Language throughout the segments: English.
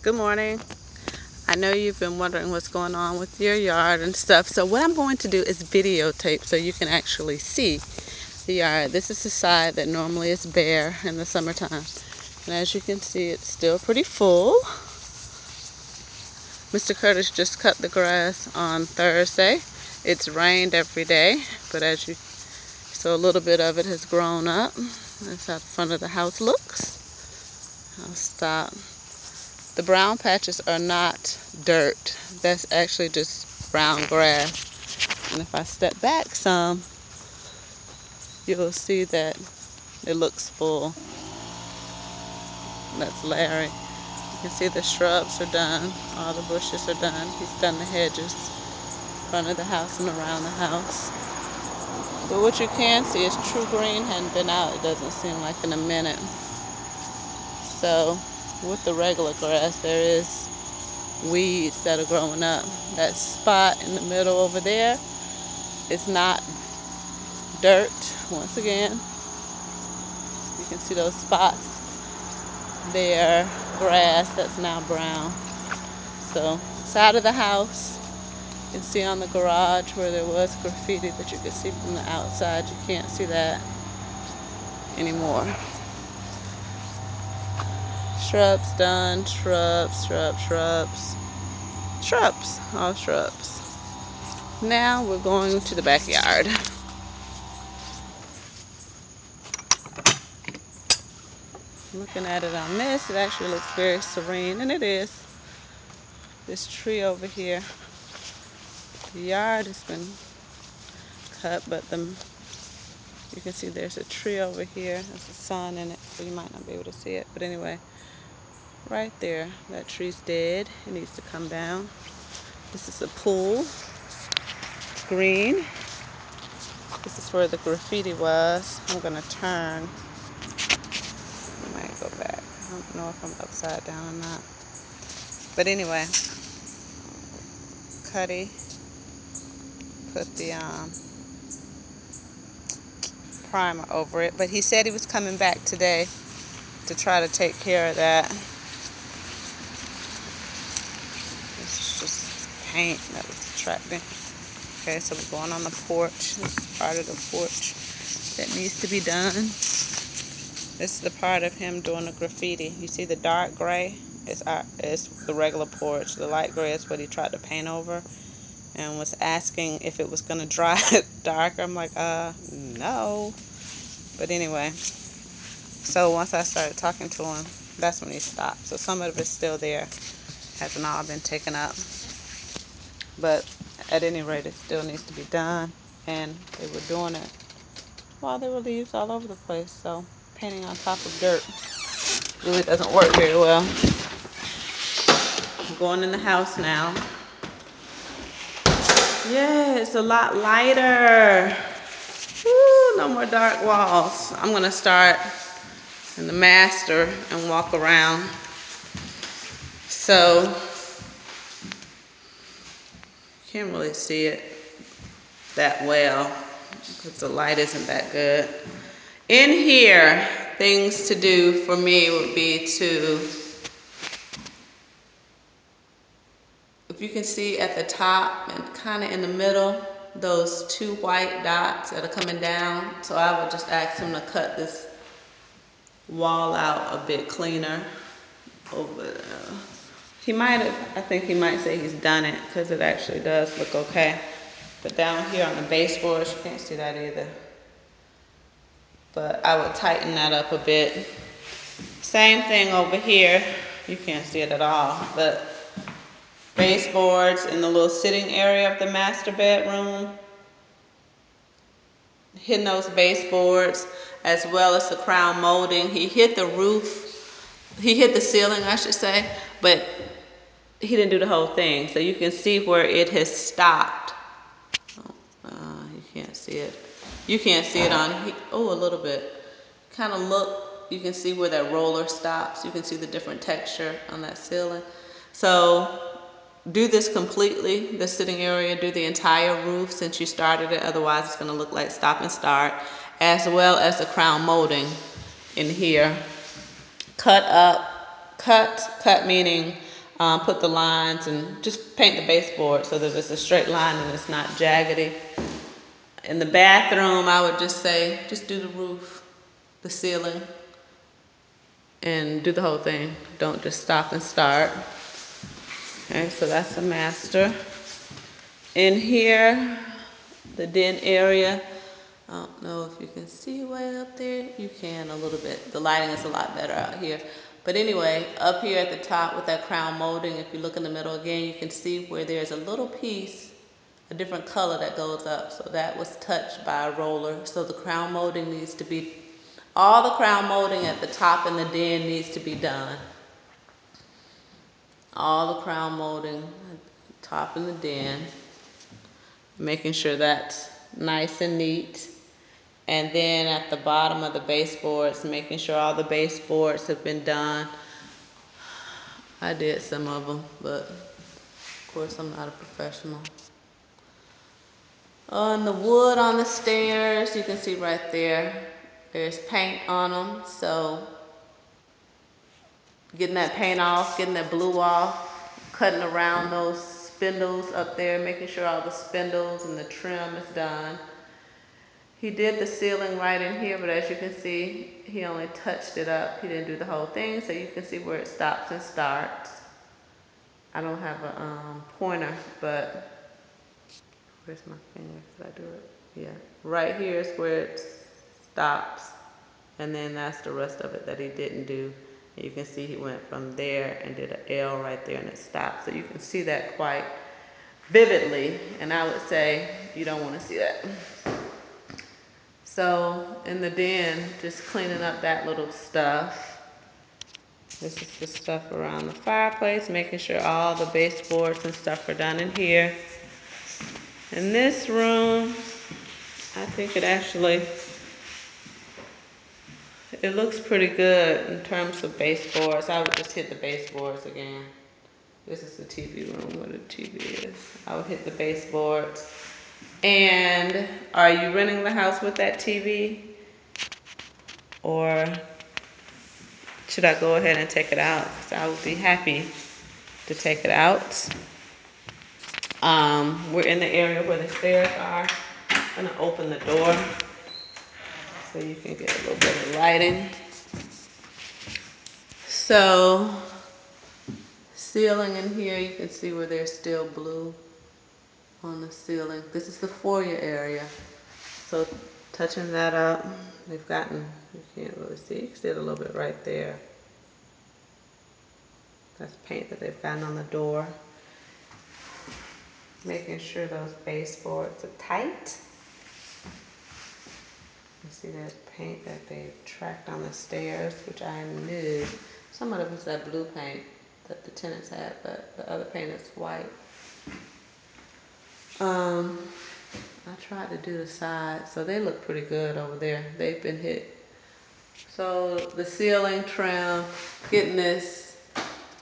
Good morning. I know you've been wondering what's going on with your yard and stuff. So what I'm going to do is videotape so you can actually see the yard. This is the side that normally is bare in the summertime. And as you can see, it's still pretty full. Mr. Curtis just cut the grass on Thursday. It's rained every day, but so a little bit of it has grown up. That's how the front of the house looks. I'll stop. The brown patches are not dirt. That's actually just brown grass. And if I step back some, you'll see that it looks full. That's Larry. You can see the shrubs are done. All the bushes are done. He's done the hedges in front of the house and around the house. But what you can see is True Green hadn't been out, it doesn't seem like, in a minute. So with the regular grass, there is weeds that are growing up. That spot in the middle over there is not dirt. Once again, you can see those spots. They're grass that's now brown. So side of the house, you can see on the garage where there was graffiti that you could see from the outside. You can't see that anymore. Shrubs done. Shrubs, all shrubs. Now we're going to the backyard. Looking at it on this, it actually looks very serene, and it is. This tree over here, the yard has been cut, but you can see there's a tree over here. There's a sun in it, so you might not be able to see it. But anyway, right there, that tree's dead. It needs to come down. This is a pool. It's green. This is where the graffiti was. I'm gonna turn. I might go back. I don't know if I'm upside down or not. But anyway, Cuddy put the primer over it, but he said he was coming back today to try to take care of that. This is just paint that was attracting. Okay, so we're going on the porch. This is part of the porch that needs to be done. This is the part of him doing the graffiti. You see the dark gray? It's the regular porch. The light gray is what he tried to paint over and was asking if it was going to dry darker. I'm like, no. But anyway, so once I started talking to him, that's when he stopped. So some of it's still there. Hasn't all been taken up. But at any rate, it still needs to be done. And they were doing it while there were leaves all over the place. So painting on top of dirt really doesn't work very well. I'm going in the house now. Yeah, it's a lot lighter. Woo, no more dark walls. I'm gonna start in the master and walk around. So, can't really see it that well because the light isn't that good. In here, things to do for me would be to, if you can see at the top and kind of in the middle, those two white dots that are coming down. So I would just ask him to cut this wall out a bit cleaner over there. I think he might say he's done it because it actually does look okay. But down here on the baseboards, you can't see that either. But I would tighten that up a bit. Same thing over here. You can't see it at all, but baseboards in the little sitting area of the master bedroom. Hitting those baseboards as well as the crown molding. He hit the roof. He hit the ceiling, I should say, but he didn't do the whole thing. So you can see where it has stopped. You can't see it. You can't see it on, a little bit. Kind of look, you can see where that roller stops. You can see the different texture on that ceiling. So do this completely, the sitting area, do the entire roof since you started it. Otherwise it's gonna look like stop and start, as well as the crown molding in here. Cut meaning put the lines and just paint the baseboard so that it's a straight line and it's not jaggedy. In the bathroom, I would just say, just do the roof, the ceiling, and do the whole thing. Don't just stop and start. Okay, so that's the master. In here, the den area, I don't know if you can see way up there. You can a little bit. The lighting is a lot better out here. But anyway, up here at the top with that crown molding, if you look in the middle again, you can see where there's a little piece, a different color that goes up. So that was touched by a roller. So the crown molding needs to be, all the crown molding at the top in the den needs to be done. All the crown molding at the top in the den. Making sure that's nice and neat. And then at the bottom of the baseboards, making sure all the baseboards have been done. I did some of them, but of course I'm not a professional. On the wood on the stairs, you can see right there, there's paint on them. So getting that paint off, getting that blue off, cutting around those spindles up there, making sure all the spindles and the trim is done. He did the ceiling right in here, but as you can see, he only touched it up. He didn't do the whole thing, so you can see where it stops and starts. I don't have a pointer, but where's my finger? Did I do it? Yeah, right here is where it stops, and then that's the rest of it that he didn't do. And you can see he went from there and did an L right there, and it stopped. So you can see that quite vividly, and I would say you don't want to see that. So in the den, just cleaning up that little stuff. This is the stuff around the fireplace, making sure all the baseboards and stuff are done in here. In this room, I think it looks pretty good in terms of baseboards. I would just hit the baseboards again. This is the TV room where the TV is. I would hit the baseboards. And are you renting the house with that TV? Or should I go ahead and take it out? Because I would be happy to take it out. We're in the area where the stairs are. I'm gonna open the door so you can get a little bit of lighting. So, ceiling in here, you can see where there's still blue on the ceiling. This is the foyer area. So, touching that up, they've gotten, you can't really see, you can see it a little bit right there. That's paint that they've gotten on the door. Making sure those baseboards are tight. You see that paint that they tracked on the stairs, which I knew. Some of it was that blue paint that the tenants had, but the other paint is white. I tried to do the sides, so they look pretty good over there. They've been hit. So the ceiling trim, getting this,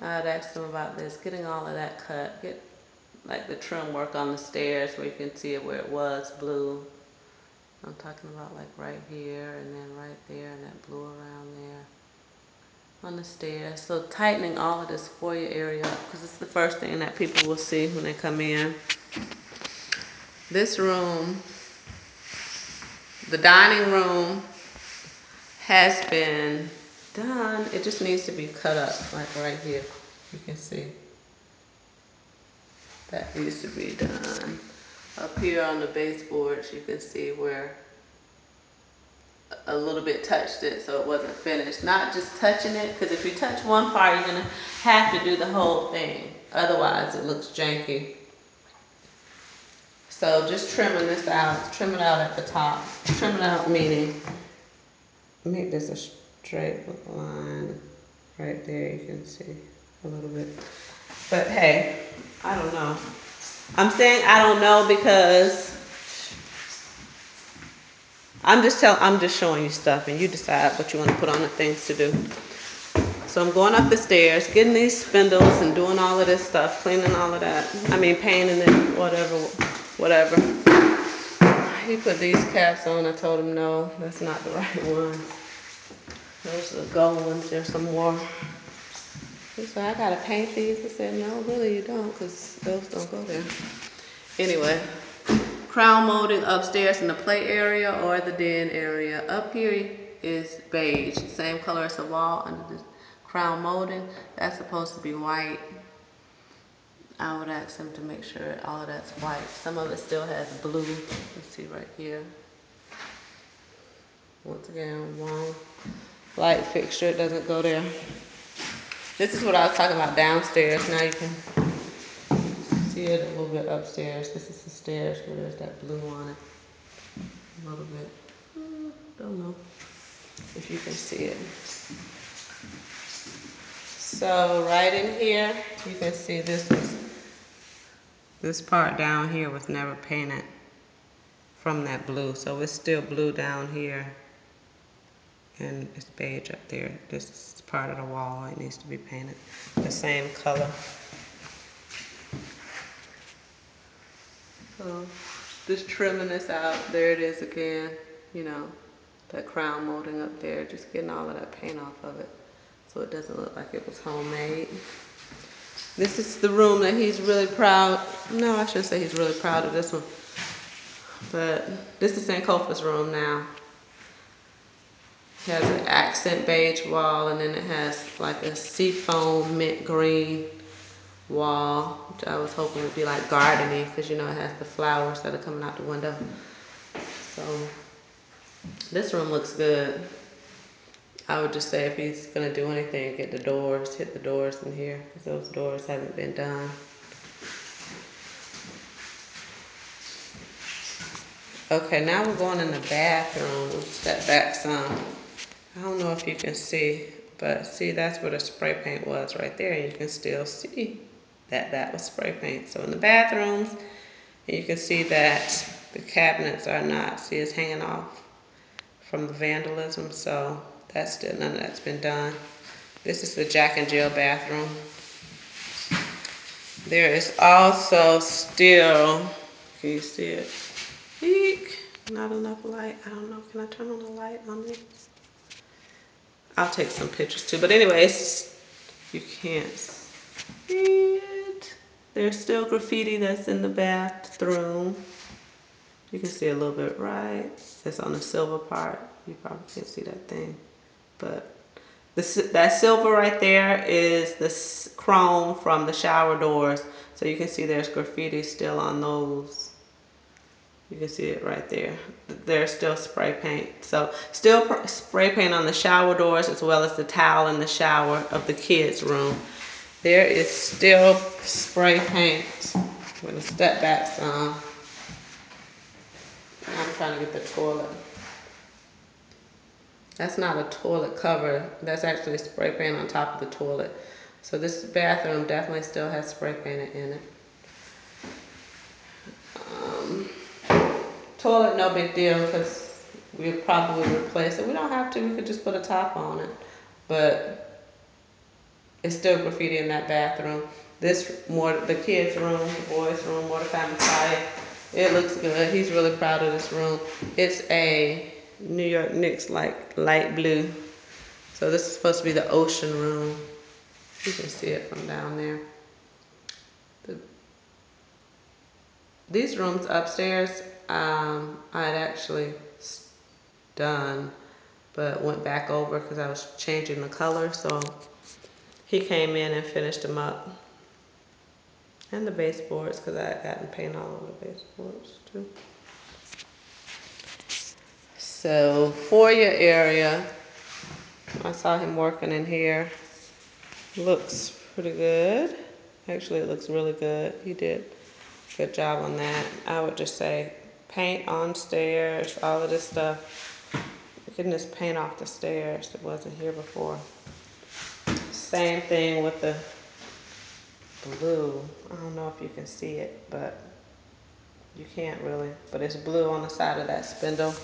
I'd asked them about this, getting all of that cut, get like the trim work on the stairs where you can see it where it was blue. I'm talking about like right here and then right there and that blue around there on the stairs. So tightening all of this foyer area up because it's the first thing that people will see when they come in. This room, the dining room, has been done. It just needs to be cut up like right here. You can see that needs to be done. Up here on the baseboards, you can see where a little bit touched it, so it wasn't finished. Not just touching it, because if you touch one part, you're gonna have to do the whole thing. Otherwise, it looks janky. So just trimming this out, trim it out at the top. Trim it out meaning make this a straight line right there. You can see a little bit. But hey, I don't know. I'm saying I don't know because I'm just showing you stuff and you decide what you want to put on the things to do. So I'm going up the stairs, getting these spindles and doing all of this stuff, cleaning all of that. I mean, painting it, whatever. He put these caps on. I told him no, that's not the right one. Those are the gold ones. There's some more. So I gotta paint these. I said, no, really you don't, because those don't go there. Anyway, crown molding upstairs in the play area or the den area. Up here is beige, same color as the wall under the crown molding. That's supposed to be white. I would ask them to make sure all of that's white. Some of it still has blue. Let's see right here. Once again, wrong light fixture, it doesn't go there. This is what I was talking about downstairs. Now you can see it a little bit upstairs. This is the stairs where there's that blue on it. A little bit. Don't know if you can see it. So right in here, you can see this part down here was never painted from that blue. So it's still blue down here. And it's beige up there. This is part of the wall. It needs to be painted the same color. So just trimming this out. There it is again. You know, that crown molding up there. Just getting all of that paint off of it so it doesn't look like it was homemade. This is the room that he's really proud. No, I shouldn't say he's really proud of this one. But this is Sankofa's room now. It has an accent beige wall, and then it has like a seafoam mint green wall, which I was hoping would be like gardeny, because you know it has the flowers that are coming out the window. So this room looks good. I would just say if he's gonna do anything, get the doors, hit the doors in here, because those doors haven't been done. Okay, now we're going in the bathroom. We'll step back some. I don't know if you can see, but see, that's where the spray paint was right there. You can still see that that was spray paint. So in the bathrooms, you can see that the cabinets are not, see, it's hanging off from the vandalism. So that's still, none of that's been done. This is the Jack and Jill bathroom. There is also still, can you see it? Eek, not enough light. I don't know, can I turn on the light on this? I'll take some pictures too. But anyways, you can't see it. There's still graffiti that's in the bathroom. You can see a little bit right. It's on the silver part. You probably can't see that thing. But that silver right there is the chrome from the shower doors. So you can see there's graffiti still on those. You can see it right there. There's still spray paint. So still spray paint on the shower doors as well as the towel in the shower of the kids' room. There is still spray paint. I'm going to step back some. I'm trying to get the toilet. That's not a toilet cover. That's actually spray paint on top of the toilet. So this bathroom definitely still has spray paint in it. Toilet, no big deal, because we'll probably replace it. We don't have to, we could just put a top on it. But it's still graffiti in that bathroom. This, more the kids' room, the boys' room, Mordecai Messiah, it looks good. He's really proud of this room. It's a New York Knicks like light blue. So this is supposed to be the ocean room. You can see it from down there. These rooms upstairs, I had actually done, but went back over because I was changing the color. So he came in and finished them up. And the baseboards, because I had gotten paint all over the baseboards too. So foyer area, I saw him working in here. Looks pretty good. Actually, it looks really good. He did a good job on that. I would just say paint on stairs, all of this stuff. Getting this paint off the stairs that wasn't here before. Same thing with the blue. I don't know if you can see it, but you can't really. But it's blue on the side of that spindle.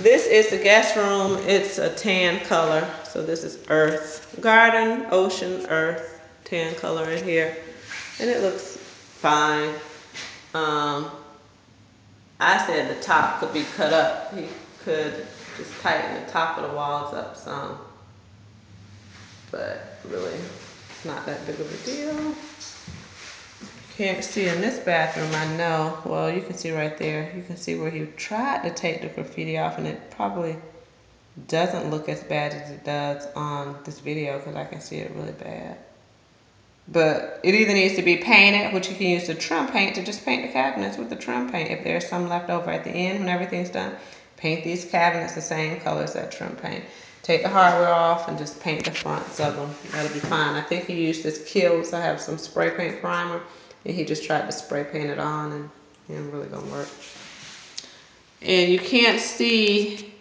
This is the guest room. It's a tan color. So this is earth. Garden, ocean, earth, tan color in here. And it looks fine. I said the top could be cut up. He could just tighten the top of the walls up some. But really, not that big of a deal. Can't see in this bathroom, I know. Well, you can see right there. You can see where he tried to take the graffiti off, and it probably doesn't look as bad as it does on this video because I can see it really bad. But it either needs to be painted, which you can use the trim paint to just paint the cabinets with the trim paint. If there's some left over at the end when everything's done, paint these cabinets the same color as that trim paint. Take the hardware off and just paint the fronts of them. That'll be fine. I think he used this Kilz. I have some spray paint primer, and he just tried to spray paint it on, and it ain't really gonna work. And you can't see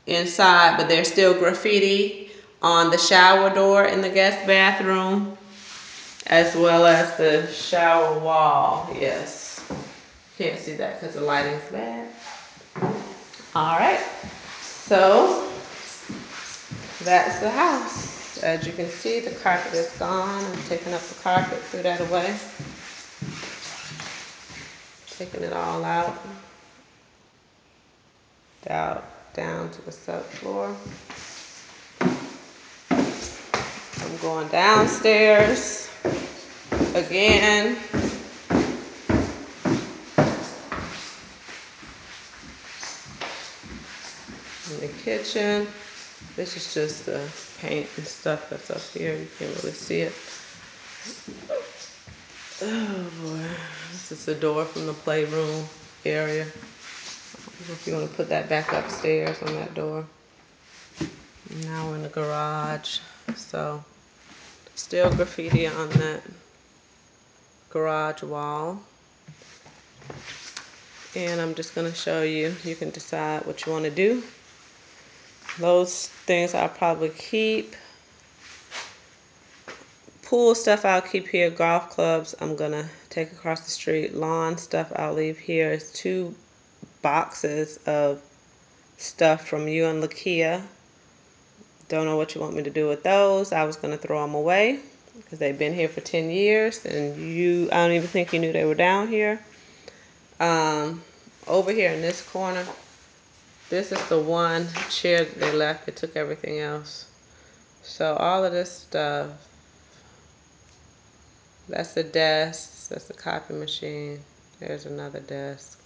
inside, but there's still graffiti on the shower door in the guest bathroom, as well as the shower wall. Yes, can't see that because the lighting's bad. All right, so that's the house. As you can see, the carpet is gone. I'm taking up the carpet, threw that away, taking it all out, down to the subfloor. I'm going downstairs again. In the kitchen. This is just the paint and stuff that's up here. You can't really see it. Oh boy. This is the door from the playroom area. If you want to put that back upstairs on that door. Now we're in the garage. So still graffiti on that garage wall. And I'm just going to show you. You can decide what you want to do. Those things I'll probably keep. Pool stuff I'll keep here. Golf clubs I'm going to take across the street. Lawn stuff I'll leave here. It's 2 boxes of stuff from you and Lakia. Don't know what you want me to do with those. I was going to throw them away because they've been here for 10 years. And I don't even think you knew they were down here. Over here in this corner, this is the one chair that they left. They took everything else. So all of this stuff, that's the desk, that's the copy machine. There's another desk.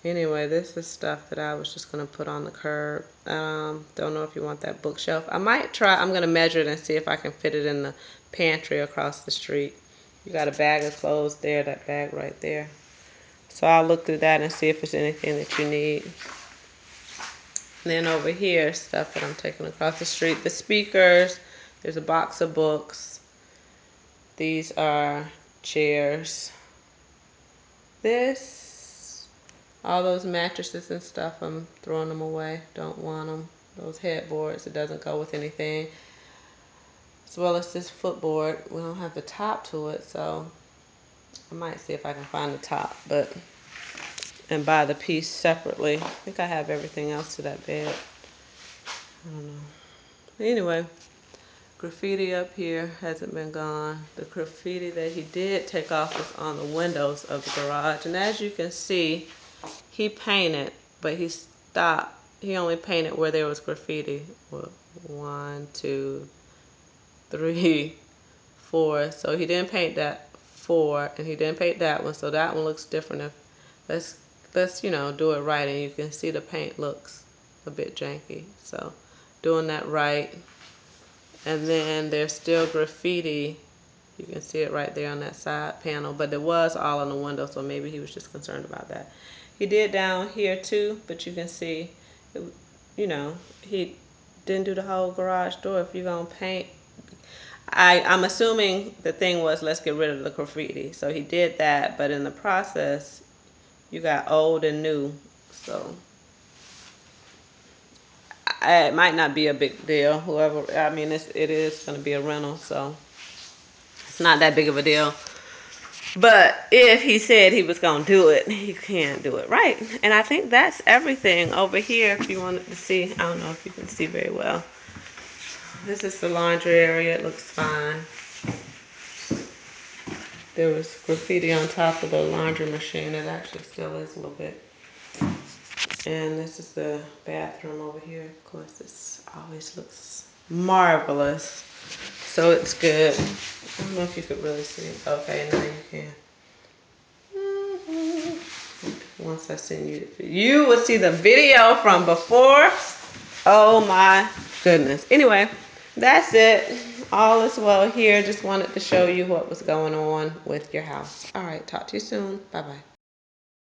Anyway, this is stuff that I was just going to put on the curb. Don't know if you want that bookshelf. I might try, I'm going to measure it and see if I can fit it in the pantry across the street. You got a bag of clothes there, that bag right there. So I'll look through that and see if there's anything that you need. And then over here, stuff that I'm taking across the street. The speakers, there's a box of books. These are chairs. All those mattresses and stuff, I'm throwing them away. Don't want them. Those headboards, it doesn't go with anything. As well as this footboard. We don't have the top to it, so I might see if I can find the top, and buy the piece separately. I think I have everything else to that bed. I don't know. Anyway, graffiti up here hasn't been gone. The graffiti that he did take off was on the windows of the garage. And as you can see, he painted, but he stopped. He only painted where there was graffiti. Well, 1, 2, 3, 4. So he didn't paint that 4, and he didn't paint that one. So that one looks different. Let's do it right, and you can see the paint looks a bit janky. So doing that right. And then there's still graffiti. You can see it right there on that side panel, but it was all on the window, so maybe he was just concerned about that. He did down here too, but you can see, he didn't do the whole garage door. If you're gonna paint, I'm assuming the thing was, let's get rid of the graffiti. So he did that, but in the process, you got old and new. So it might not be a big deal. It is going to be a rental, so it's not that big of a deal. But if he said he was going to do it, he can't do it right. And I think that's everything over here. If you wanted to see, I don't know if you can see very well. This is the laundry area. It looks fine. There was graffiti on top of the laundry machine. It actually still is a little bit. And this is the bathroom over here. Of course, this always looks marvelous. So it's good. I don't know if you could really see. Okay, now you can. Once I send you, you will see the video from before. Oh my goodness. Anyway, that's it. All is well here. Just wanted to show you what was going on with your house. All right, talk to you soon. Bye-bye.